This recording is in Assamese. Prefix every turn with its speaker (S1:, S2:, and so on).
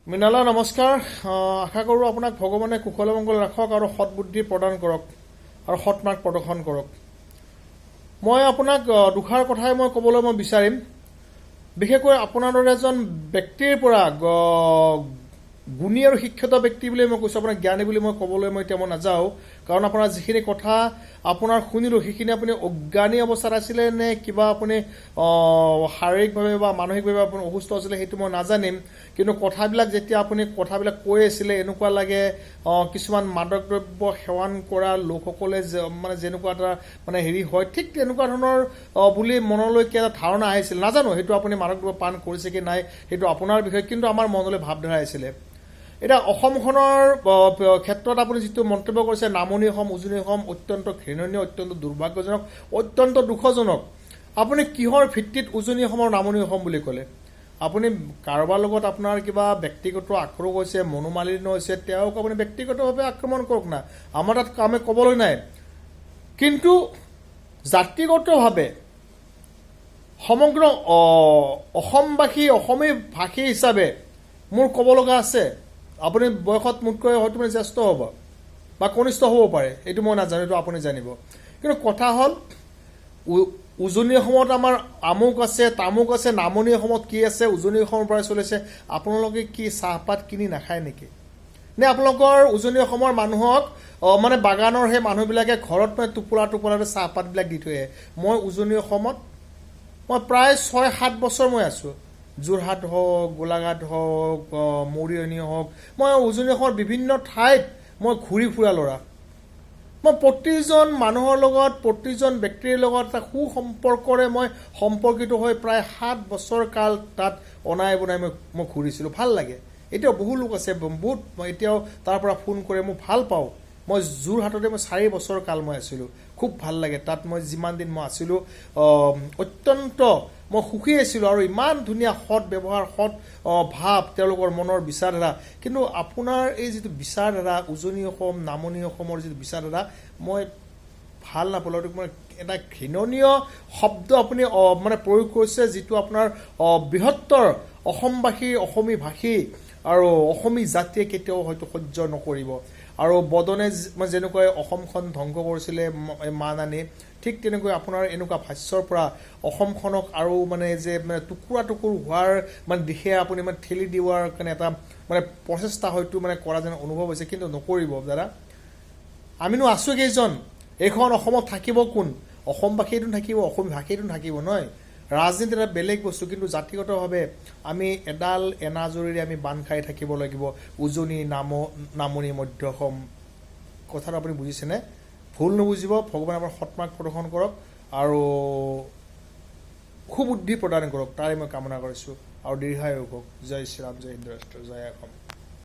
S1: মৃণালা নমস্কাৰ আশা কৰোঁ আপোনাক ভগৱানে কুশলে মংগল ৰাখক আৰু সৎবুদ্ধি প্ৰদান কৰক আৰু সৎ মাৰ্গ প্ৰদৰ্শন কৰক মই আপোনাক দুখাৰ কথাই মই ক'বলৈ মই বিচাৰিম বিশেষকৈ আপোনাৰ দৰে এজন ব্যক্তিৰ পৰা গুণী আৰু শিক্ষিত ব্যক্তি বুলি মই কৈছোঁ আপোনাক জ্ঞানী বুলি মই ক'বলৈ মই এতিয়া মই নাযাওঁ কাৰণ আপোনাৰ যিখিনি কথা আপোনাৰ শুনিলোঁ সেইখিনি আপুনি অজ্ঞানী অৱস্থাত আছিলে নে কিবা আপুনি শাৰীৰিকভাৱে বা মানসিকভাৱে আপুনি অসুস্থ আছিলে সেইটো মই নাজানিম কিন্তু কথাবিলাক যেতিয়া আপুনি কথাবিলাক কৈ আছিলে এনেকুৱা লাগে কিছুমান মাদক দ্ৰব্য সেৱন কৰা লোকসকলে মানে যেনেকুৱা এটা মানে হেৰি হয় ঠিক তেনেকুৱা ধৰণৰ বুলি মনলৈকে এটা ধাৰণা আহিছিল নাজানো সেইটো আপুনি মাদক দ্ৰব্য পান কৰিছে কি নাই সেইটো আপোনাৰ বিষয় কিন্তু আমাৰ মনলৈ ভাৱধাৰা আহিছিলে এটা অসমখনৰ ক্ষেত্ৰত আপুনি যিটো মন্তব্য কৰিছে নামনি অসম উজনি অসম অত্যন্ত ঘৃণনীয় অত্যন্ত দুৰ্ভাগ্যজনক অত্যন্ত দুখজনক আপুনি কিহৰ ভিত্তিত উজনি অসমৰ নামনি অসম বুলি ক'লে আপুনি কাৰোবাৰ লগত আপোনাৰ কিবা ব্যক্তিগত আক্ৰোশ হৈছে মনোমালিন্য হৈছে তেওঁক আপুনি ব্যক্তিগতভাৱে আক্ৰমণ কৰক না আমাৰ তাত কামে ক'বলৈ নাই কিন্তু জাতিগতভাৱে সমগ্ৰ অসমবাসী অসমী ভাষী হিচাপে মোৰ ক'ব লগা আছে আপুনি বয়সত মোতকৈ হয়তো মানে জ্যেষ্ঠ হ'ব বা কনিষ্ঠ হ'ব পাৰে এইটো মই নাজানো এইটো আপুনি জানিব কিন্তু কথা হ'ল উজনি অসমত আমাৰ আমুক আছে তামুক আছে নামনি অসমত কি আছে উজনি অসমৰ পৰা চলিছে আপোনালোকে কি চাহপাত কিনি নাখায় নেকি নে আপোনালোকৰ উজনি অসমৰ মানুহক মানে বাগানৰ সেই মানুহবিলাকে ঘৰত মানে টোপোলাতে চাহপাতবিলাক দি থৈ আহে মই উজনি অসমত মই প্ৰায় ৬-৭ বছৰ মই আছোঁ যোৰহাট হওক গোলাঘাট হওক মৰিয়নি হওক মই উজনি অসমৰ বিভিন্ন ঠাইত মই ঘূৰি ফুৰা ল'ৰা মই প্ৰতিজন মানুহৰ লগত প্ৰতিজন ব্যক্তিৰ লগত এটা সুসম্পৰ্কৰে মই সম্পৰ্কিত হৈ প্ৰায় ৭ বছৰ কাল তাত অনাই বনাই মই ঘূৰিছিলোঁ ভাল লাগে এতিয়াও বহু লোক আছে বহুত এতিয়াও তাৰ পৰা ফোন কৰে মই ভাল পাওঁ মই যোৰহাটতে মই ৪ বছৰ কাল মই আছিলোঁ খুব ভাল লাগে তাত মই যিমান দিন মই আছিলোঁ অত্যন্ত মই সুখী আছিলোঁ আৰু ইমান ধুনীয়া সৎ ব্যৱহাৰ সৎ ভাৱ তেওঁলোকৰ মনৰ বিচাৰধাৰা কিন্তু আপোনাৰ এই যিটো বিচাৰধাৰা উজনি অসম নামনি অসমৰ যিটো বিচাৰধাৰা মই ভাল নাপালোঁ মই এটা ঘৃণনীয় শব্দ আপুনি মানে প্ৰয়োগ কৰিছে যিটো আপোনাৰ বৃহত্তৰ অসমবাসী অসমী ভাষী আৰু অসমী জাতিয়ে কেতিয়াও হয়তো সহ্য নকৰিব আৰু বদনে যেনেকৈ অসমখন ধ্বংস কৰিছিলে মান আনি ঠিক তেনেকৈ আপোনাৰ এনেকুৱা ভাষ্যৰ পৰা অসমখনক আৰু মানে যে মানে টুকুৰা টুকুৰ হোৱাৰ মানে দিশে আপুনি মানে ঠেলি দিয়াৰ কাৰণে এটা মানে প্ৰচেষ্টা হয়তো মানে কৰা যেন অনুভৱ হৈছে কিন্তু নকৰিব দাদা আমিনো আছোঁ কেইজন এইখন অসমত থাকিব কোন অসমবাসীটো থাকিব অসমী ভাষীটো থাকিব নহয় ৰাজনীতি এটা বেলেগ বস্তু কিন্তু জাতিগতভাৱে আমি এডাল এনাজৰিৰে আমি বান্ধ খাই থাকিব লাগিব উজনি নামনি মধ্য অসম কথাটো আপুনি বুজিছেনে ভুল নুবুজিব ভগৱানে আপোনাৰ সৎমাৰ্গ প্ৰদৰ্শন কৰক আৰু সুবুদ্ধি প্ৰদান কৰক তাৰে মই কামনা কৰিছোঁ আৰু দীৰ্ঘায়ু হওক জয় শ্ৰীৰাম জয় হিন্দ ৰাষ্ট্ৰ জয় অসম